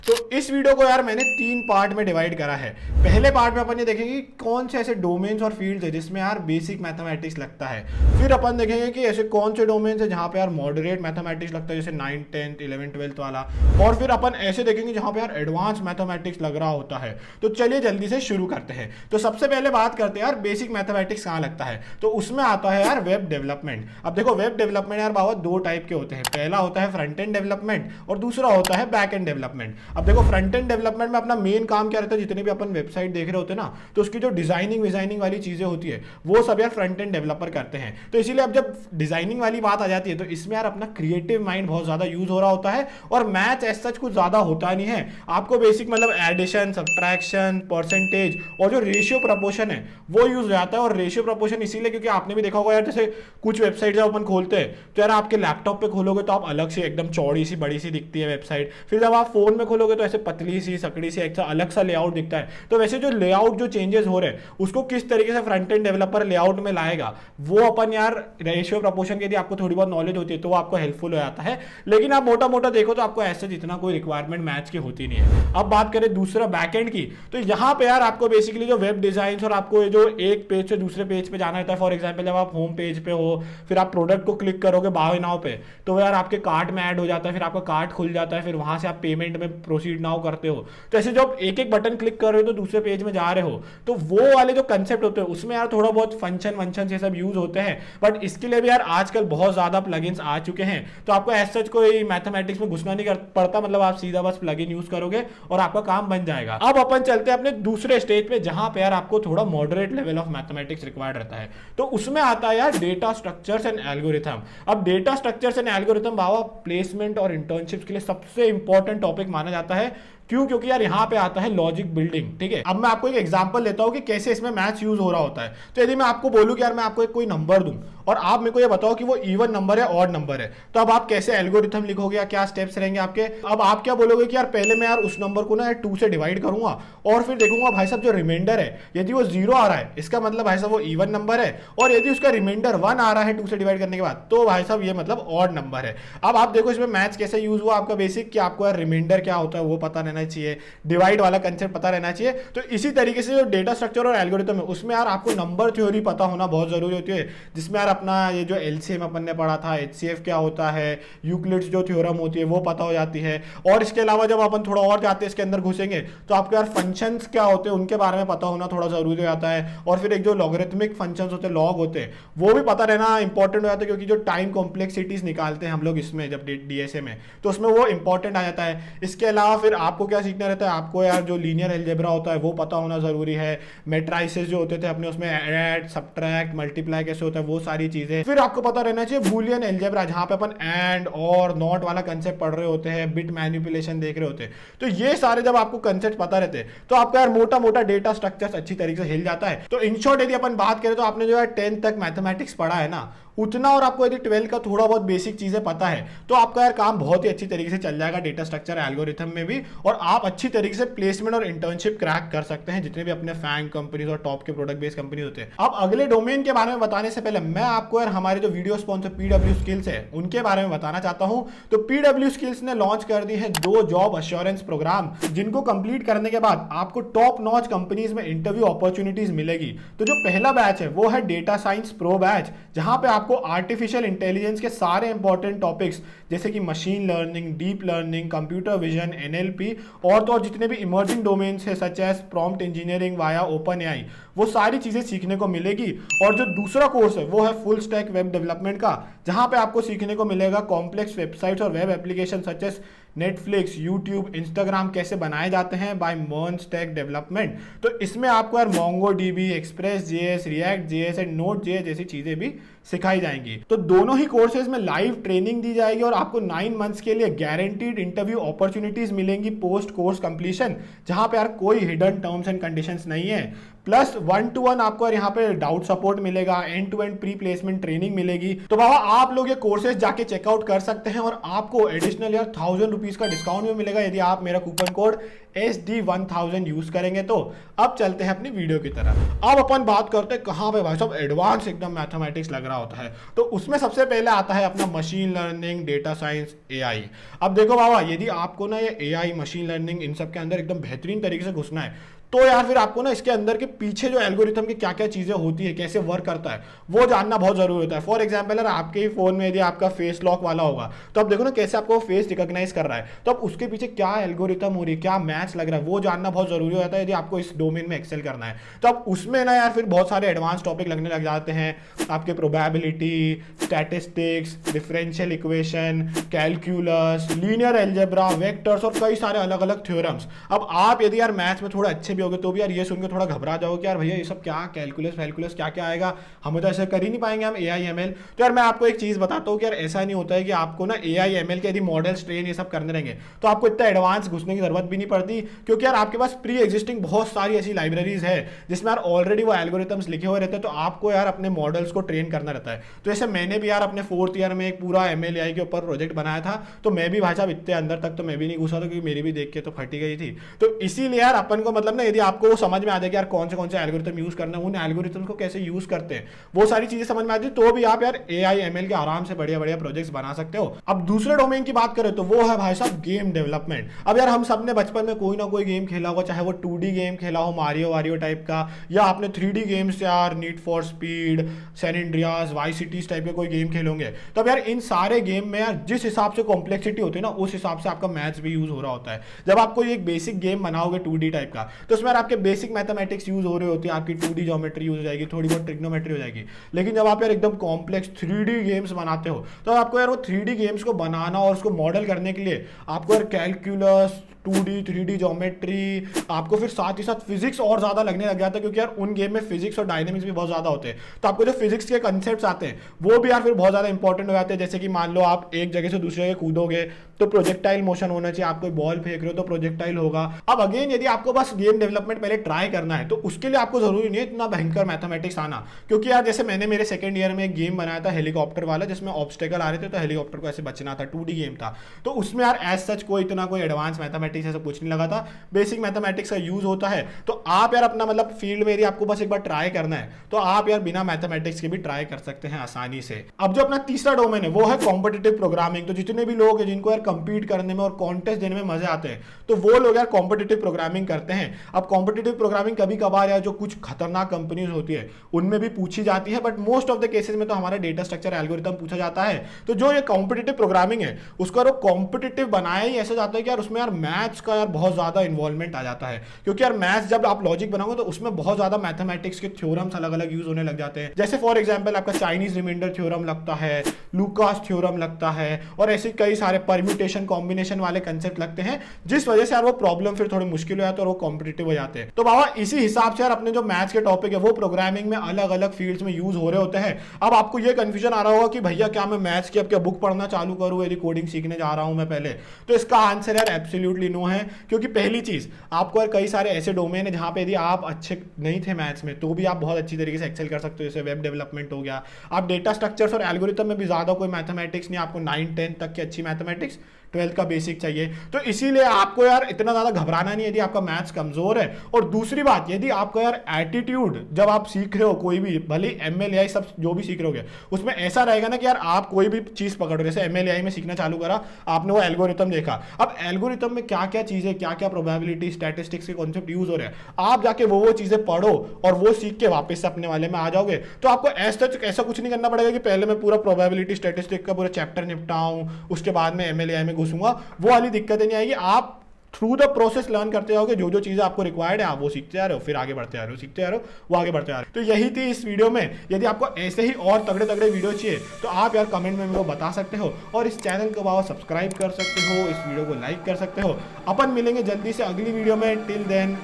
तो इस वीडियो को यार मैंने 3 पार्ट में डिवाइड करा है। पहले पार्ट में अपन ये देखेंगे कि कौन से ऐसे डोमेन्स और फील्ड्स है जिसमें यार बेसिक मैथमेटिक्स लगता है। फिर अपन देखेंगे कि ऐसे कौन से डोमेन्स है जहाँ पे यार मॉडरेट मैथमेटिक्स लगता है, जैसे 9th 10th 11th 12th वाला। और फिर अपन ऐसे देखेंगे जहाँ पे यार एडवांस मैथमेटिक्स लग रहा होता है। तो चलिए जल्दी से शुरू करते हैं। तो सबसे पहले बात करते हैं यार बेसिक मैथमेटिक्स कहाँ लगता है। तो उसमें आता है यार वेब डेवलपमेंट। अब देखो वेब डेवलपमेंट यार बाबा 2 टाइप के होते हैं। पहला होता है फ्रंट एंड डेवलपमेंट और दूसरा होता है बैक एंड डेवलपमेंट। अब देखो फ्रंट एंड डेवलपमेंट में अपना मेन काम क्या रहता है, जितने भी अपन वेबसाइट देख रहे होते हैं ना, तो उसकी जो डिजाइनिंग वाली चीजें होती है वो सब यार फ्रंट एंड डेवलपर करते हैं। तो इसीलिए अब जब डिजाइनिंग वाली बात आ जाती है तो इसमें यार अपना क्रिएटिव माइंड बहुत ज्यादा यूज हो रहा होता है और मैथ एज सच कुछ ज्यादा होता नहीं है। आपको बेसिक मतलब एडिशन, सब्ट्रैक्शन, परसेंटेज और जो रेशियो प्रपोर्शन है वो यूज हो जाता है। और रेशियो प्रपोर्शन इसीलिए क्योंकि आपने भी देखा होगा यार, जैसे कुछ वेबसाइट जब अपन खोलते हैं तो यार आपके लैपटॉप पे खोलोगे तो आप अलग से एकदम चौड़ी सी बड़ी सी दिखती है वेबसाइट, फिर जब आप फोन में खोलोगे तो ऐसे पतली सी सकड़ी सी एक अलग सा लेआउट दिखता है। तो वैसे जो लेआउट जो चेंजेस हो रहे हैं उसको किस तरीके से फ्रंट एंड डेवलपर लेआउट में लाएगा वो अपन यार रेशियो प्रपोर्शन की यदि आपको थोड़ी बहुत नॉलेज होती है तो वो आपको हेल्पफुल हो जाता है। लेकिन आप मोटा मोटा देखो तो आपको ऐसे जितना कोई रिक्वायरमेंट मैथ्स की होती नहीं है। अब बात करें दूसरा बैकएंड की, तो यहाँ पे यार आपको बेसिकली जो वेब डिजाइन और आपको जो एक पेज से दूसरे पेज पे जाना होता है, फॉर एग्जाम्पल जब आप होम पेज पे हो फिर आप प्रोडक्ट को क्लिक करोगे बाय नाउ पे तो यार आपके कार्ट में ऐड हो जाता है, फिर आपका कार्ट खुल जाता है, फिर वहां से आप पेमेंट में प्रोसीड नाउ करते हो। तो ऐसे जब एक एक बटन क्लिक कर रहे हो तो दूसरे पेज में जा रहे हो, तो वो वाले जो कंसेप्ट होते हैं उसमें यार थोड़ा बहुत फंक्शन वंक्शन से सब यूज होते हैं। बट इसके लिए भी यार आजकल बहुत ज्यादा प्लगइन्स आ चुके हैं, तो आपको एज सच कोई मैथमेटिक्स में घुसना नहीं पड़ता, मतलब आप सीधा बस प्लगइन यूज करोगे और आपका काम बन जाएगा। अब अपन चलते हैं अपने दूसरे स्टेज पे जहां पे यार आपको थोड़ा moderate level of mathematics required रहता है। तो उसमें आता है यार डेटा स्ट्रक्चर्स एंड एल्गोरिथम। अब data structures and algorithm Baba placement और इंटर्नशिप के लिए सबसे इंपॉर्टेंट टॉपिक माना जाता है। क्यों? क्योंकि यार यहाँ पे आता है लॉजिक बिल्डिंग। ठीक है, अब मैं आपको एक एग्जांपल लेता हूँ कि कैसे इसमें मैथ्स यूज हो रहा होता है। तो यदि मैं आपको बोलूँ कि यार मैं आपको एक कोई नंबर दूं और आप मेरे को ये बताओ कि वो इवन नंबर है ऑड नंबर है, तो अब आप कैसे एल्गोरिथम लिखोगे या क्या स्टेप्स रहेंगे आपके? अब आप क्या बोलोगे कि यार पहले मैं यार उस नंबर को ना 2 से डिवाइड करूंगा और फिर देखूंगा भाई साहब जो रिमाइंडर है यदि वो 0 आ रहा है इसका मतलब भाई साहब वो इवन नंबर है, और यदि उसका रिमाइंडर 1 आ रहा है 2 से डिवाइड करने के बाद तो भाई साहब ये मतलब ऑड नंबर है। अब आप देखो इसमें मैथ्स कैसे यूज हुआ आपका बेसिक, कि आपको यार रिमाइंडर क्या होता है वो पता रहना चाहिए, डिवाइड वाला कंसेप्ट पता रहना चाहिए। तो इसी तरीके से जो डेटा स्ट्रक्चर और एल्गोरिथम है उसमें यार आपको नंबर थ्योरी पता होना बहुत जरूरी होती है, जिसमें यार अपना ये जो एलसीएम अपन ने पढ़ा था, एचसीएफ क्या होता है, यूक्लिड्स जो थ्योरम होती है वो पता हो जाती है। और इसके अलावा जब अपन थोड़ा और जाते हैं इसके अंदर घुसेंगे तो आपको यार फंक्शंस क्या होते हैं उनके बारे में पता होना थोड़ा जरूरी हो जाता है। और फिर एक जो लॉगरिथमिक फंक्शंस होते हैं, लॉग होते हैं, वो भी पता रहना इंपॉर्टेंट हो जाता है, क्योंकि जो टाइम कॉम्प्लेक्सिटीज निकालते हैं हम लोग इसमें जब डीएसए में, तो उसमें वो इंपॉर्टेंट आ जाता है। इसके अलावा फिर आपको क्या सीखना रहता है, आपको यार जो लीनियर अलजेब्रा होता है वो पता होना जरूरी है। मैट्रिसेस जो होते थे अपने उसमें ऐड सब्ट्रैक्ट मल्टीप्लाई कैसे होता है वो सारी चीजें। फिर आपको पता रहना चाहिए बूलियन अलजेब्रा, जहां पे अपन एंड और नॉट वाला कंसेप्ट पढ़ रहे होते हैं, बिट मैनिपुलेशन देख रहे होते हैं। तो ये सारे जब आपको कंसेप्ट पता रहते हैं तो आपका यार मोटा मोटा डेटा स्ट्रक्चर अच्छी तरीके से हिल जाता है। तो इन शॉर्ट यदि अपन बात करें तो आपने जो है 10th तक मैथमेटिक्स पढ़ा है ना उतना, और आपको यदि 12th का थोड़ा बहुत बेसिक चीजें पता है तो आपका यार काम बहुत ही अच्छी तरीके से चल जाएगा डेटा स्ट्रक्चर एल्गोरिथम में भी, और आप अच्छी तरीके से प्लेसमेंट और इंटर्नशिप क्रैक कर सकते हैं जितने भी अपने फैंग कंपनीज और टॉप के प्रोडक्ट बेस्ड कंपनी होते हैं। अब अगले डोमेन के बारे में बताने से पहले मैं आपको यार हमारे जो वीडियो स्पॉन्सर पीडब्ल्यू स्किल्स है उनके बारे में बताना चाहता हूं। तो पीडब्ल्यू स्किल्स ने लॉन्च कर दी है 2 जॉब अश्योरेंस प्रोग्राम, जिनको कंप्लीट करने के बाद आपको टॉप नॉच कंपनीज में इंटरव्यू अपॉर्चुनिटीज मिलेगी। तो जो पहला बैच है वो है डेटा साइंस प्रो बैच, जहां पे आपको आर्टिफिशियल इंटेलिजेंस के सारे इंपॉर्टेंट टॉपिक्स जैसे कि machine learning, deep learning, computer vision, NLP और तो और जितने भी इमर्जिंग डोमेन्स है such as prompt engineering via OpenAI, वो सारी चीजें सीखने को मिलेगी। और जो दूसरा कोर्स है वो है फुल स्टैक वेब डेवलपमेंट का, जहां पे आपको सीखने को मिलेगा कॉम्प्लेक्स वेबसाइट्स और web application such as Netflix, YouTube, Instagram कैसे बनाए जाते हैं बाय मर्न स्टैक डेवलपमेंट। तो इसमें आपको यार MongoDB, express JS, react JS and node JS जैसी चीजें भी सिखाई जाएंगी। तो दोनों ही कोर्सेज में लाइव ट्रेनिंग दी जाएगी और आपको 9 मंथ्स के लिए गारंटीड इंटरव्यू अपॉर्चुनिटीज मिलेंगी पोस्ट कोर्स कंप्लीशन, जहां पे यार कोई हिडन टर्म्स एंड कंडीशंस नहीं है। प्लस 1-to-1 आपको यहाँ पे डाउट सपोर्ट मिलेगा, end to end pre placement training मिलेगी। तो बाबा आप लोग ये कोर्सेज जाके चेकआउट कर सकते हैं और आपको एडिशनल यार ₹1000 रुपीज़ का डिस्काउंट भी मिलेगा यदि आप मेरा कूपन कोड SD1000 यूज़ करेंगे। तो अब चलते हैं अपनी वीडियो की तरफ। अब अपन बात करते हैं कहाँ पे भाई साहब एडवांस एकदम मैथमेटिक्स लग रहा होता है। तो उसमें सबसे पहले आता है अपना machine learning, data science, AI। अब देखो बाबा, यदि आपको ना ये AI, मशीन लर्निंग, इन सब के अंदर एकदम बेहतरीन तरीके से घुसना है तो यार फिर आपको ना इसके अंदर के पीछे जो एल्गोरिथम की क्या क्या चीज़ें होती है, कैसे वर्क करता है, वो जानना बहुत ज़रूरी होता है। फॉर एग्जाम्पल अगर आपके ही फ़ोन में यदि आपका फेस लॉक वाला होगा तो आप देखो ना कैसे आपको फेस रिकॉग्नाइज कर रहा है, तो अब उसके पीछे क्या एल्गोरिथम हो रही है, क्या मैथ्स लग रहा है, वो जानना बहुत ज़रूरी होता है यदि आपको इस डोमेन में एक्सेल करना है। तो अब उसमें ना यार फिर बहुत सारे एडवांस टॉपिक लगने लग जाते हैं, आपके probability, statistics, differential equation, calculus, linear algebra, vectors और कई सारे अलग अलग थ्योरम्स। अब आप यदि यार मैथ्स में थोड़ा अच्छे भी होगे तो भी यार ये सुनकर थोड़ा घबरा जाओगे कि यार भैया ये सब क्या कैलकुलस वैलकुलस क्या क्या आएगा, हमें तो ऐसे कर ही नहीं पाएंगे हम AI ML। तो यार मैं आपको एक चीज़ बताता हूँ कि यार ऐसा नहीं होता है कि आपको ना AI ML के यदि मॉडल्स ट्रेन ये सब करने रहेंगे तो आपको इतना एडवांस घुसने की जरूरत भी नहीं पड़ती, क्योंकि यार आपके पास प्री एग्जिस्टिंग बहुत सारी ऐसी लाइब्रेरीज है जिसमें यार ऑलरेडी वो एल्गोरिथम्स लिखे हुए रहते हैं। तो आपको यार अपने मॉडल्स को ट्रेन करना रहता है। तो जैसे मैंने भी यार अपने 4th ईयर में एक पूरा ML AI के ऊपर प्रोजेक्ट बनाया था, तो मैं भी भाई साहब इतने अंदर तक तो मैं भी नहीं घुसा था, क्योंकि मेरी भी देख के तो फटी गई थी। तो इसीलिए यार अपन को मतलब ना यदि आपको वो समझ में आ जाए कि यार कौन से एल्गोरिथम यूज करना है, उन एल्गोरिथम को कैसे यूज करते हैं, वो सारी चीजें समझ में आती है, तो भी आप यार AI ML के आराम से बढ़िया बढ़िया प्रोजेक्ट्स बना सकते हो। अब दूसरे डोमेन की बात करें तो वो है भाई साहब गेम डेवलपमेंट। अब यार हम सबने बचपन में कोई ना कोई गेम खेला होगा, चाहे वो 2D गेम खेला हो मारियो वारियो टाइप का, या आपने 3D गेम्स यार Need for Speed, San Andreas, Vice City type के कोई गेम खेलोगे। तो अब यार इन सारे गेम में यार जिस हिसाब से कॉम्प्लेक्सिटी होती है ना, उस हिसाब से आपका मैथ्स भी यूज हो रहा होता है। जब आप कोई एक बेसिक गेम बनाओगे 2D टाइप का, तो उसमें आपके बेसिक मैथमेटिक्स यूज हो रहे होती है, आपकी 2D ज्योमेट्री यूज हो जाएगी, थोड़ी बहुत ट्रिग्नोमेट्री हो जाएगी। लेकिन जब आप यार एकदम कॉम्प्लेक्स 3D गेम्स बनाते हो तो आपको यार वो 3D गेम्स को बनाना और उसको मॉडल करने के लिए आपको यार कैलकुलस, 2D 3D ज्योमेट्री, आपको फिर साथ ही साथ फिजिक्स और ज्यादा लगने लग जाता है, क्योंकि यार उन गेम में फिजिक्स और डायनेमिक्स भी बहुत ज्यादा होते हैं। तो आपको जो फिजिक्स के कंसेप्ट्स आते हैं वो भी यार फिर बहुत ज्यादा इंपॉर्टेंट हो जाते हैं। जैसे कि मान लो आप एक जगह से दूसरी जगह कूदोगे तो प्रोजेक्टाइल मोशन होना चाहिए, आप कोई बॉल फेंक रहे हो तो प्रोजेक्टाइल होगा। अब अगेन यदि आपको बस गेम डेवलपमेंट पहले ट्राई करना है तो उसके लिए आपको जरूरी नहीं है इतना भयंकर मैथमेटिक्स आना, क्योंकि यार जैसे मैंने मेरे 2nd ईयर में एक गेम बनाया था हेलीकॉप्टर वाला, जिसमें ऑब्स्टेकल आ रहे थे तो हेलीकॉप्टर को ऐसे बचना था, 2D गेम था। तो उसमें यार एज सच कोई इतना कोई एडवांस मैथमेटिक्स ऐसा कुछ नहीं लगा था, बेसिक मैथमेटिक्स का यूज होता है। तो आप यार अपना मतलब फील्ड में यदि आपको बस एक बार ट्राई करना है तो आप यार बिना मैथमेटिक्स के भी ट्राई कर सकते हैं आसानी से। अब जो अपना तीसरा डोमेन है वो है कॉम्पिटिटिव प्रोग्रामिंग। तो जितने भी लोग हैं जिनको यार कंपीट करने में और कॉन्टेस्ट देने में मजे आते हैं तो वो लोग यार कॉम्पिटिटिव प्रोग्रामिंग करते हैं। अब कॉम्पिटिटिव प्रोग्रामिंग कभी कभार यार जो कुछ खतरनाक कंपनीज होती है उनमें भी पूछी जाती है, but most of the cases में तो हमारा डेटा स्ट्रक्चर एल्गोरिथम पूछा जाता है। तो जो ये कॉम्पिटिटिव प्रोग्रामिंग है उसका वो कॉम्पिटिटिव बनाया ही ऐसा जाता है कि यार उसमें यार मैथ्स का यार बहुत ज्यादा इन्वॉल्वमेंट आ जाता है, क्योंकि यार मैथ्स जब आप लॉजिक बनाओगे तो उसमें बहुत ज्यादा मैथमेटिक्स के थ्योरम्स अलग अलग यूज होने लग जाते हैं। जैसे फॉर एग्जांपल आपका चाइनीज रिमाइंडर थ्योरम लगता है, लूकास थ्योरम लगता है, और ऐसे कई सारे परम्यूटेशन कॉम्बिनेशन वाले कंसेप्ट लगते हैं, जिस वजह से यार वो प्रॉब्लम फिर थोड़ी मुश्किल हो जाती है और वो कॉम्पिटिटिव हो जाते हैं। तो बाबा इसी हिसाब से यार अपने जो मैथ्स के टॉपिक है वो प्रोग्रामिंग में अलग अलग फील्ड्स में यूज हो रहे होते हैं। अब आपको ये कंफ्यूजन आ रहा होगा कि भैया क्या मैं मैथ्स की अब क्या बुक पढ़ना चालू करूं यदि कोडिंग सीखने जा रहा हूं मैं पहले? तो इसका आंसर यार एब्सोल्युटली नो है, क्योंकि पहली चीज आपको यार कई सारे ऐसे डोमेन है जहां पे यदि आप अच्छे नहीं थे मैथ्स में तो भी आप बहुत अच्छी तरीके से एक्सेल कर सकते हो। जैसे वेब डेवलपमेंट हो गया, आप डेटा स्ट्रक्चर्स और एल्गोरिथम में भी ज्यादा कोई मैथमेटिक्स नहीं, आपको 9-10 तक की अच्छी मैथमेटिक्स, 12th का बेसिक चाहिए। तो इसीलिए आपको यार इतना ज्यादा घबराना नहीं यदि आपका मैथ्स कमजोर है। और दूसरी बात, यदि आपका यार एटीट्यूड जब आप सीख रहे हो कोई भी, भले ML AI सब जो भी सीख रहे होगे उसमें ऐसा रहेगा ना कि यार आप कोई भी चीज पकड़ रहे हो, जैसे ML AI में सीखना चालू करा, आपने वो एल्गोरिथम देखा, अब एल्गोरिथम में क्या क्या चीजें, क्या क्या प्रोबेबिलिटी, स्टैटिस्टिक्स के कॉन्सेप्ट यूज हो रहे हैं, आप जाके वो चीजें पढ़ो और वो सीख के वापस से अपने वाले में आ जाओगे। तो आपको ऐसा कुछ नहीं करना पड़ेगा कि पहले मैं पूरा प्रोबेबिलिटी स्टैटिस्टिक्स का पूरा चैप्टर निपटाऊं उसके बाद में ML AI में घुसूंगा, वो वाली दिक्कतें नहीं आएगी। आप थ्रू द प्रोसेस लर्न करते जाओगे, जो जो चीजें आपको रिक्वायर्ड है आप वो सीखते जा रहे हो, फिर आगे बढ़ते जा रहे हो, सीखते जा रहे हो, वो आगे बढ़ते जा रहे हो। तो यही थी इस वीडियो में। यदि आपको ऐसे ही और तगड़े तगड़े वीडियो चाहिए तो आप यार कमेंट में मेरे को बता सकते हो, और इस चैनल को आप सब्सक्राइब कर सकते हो, इस वीडियो को लाइक कर सकते हो। अपन मिलेंगे जल्दी से अगली वीडियो में, टिल देन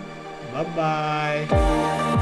बाय बाय।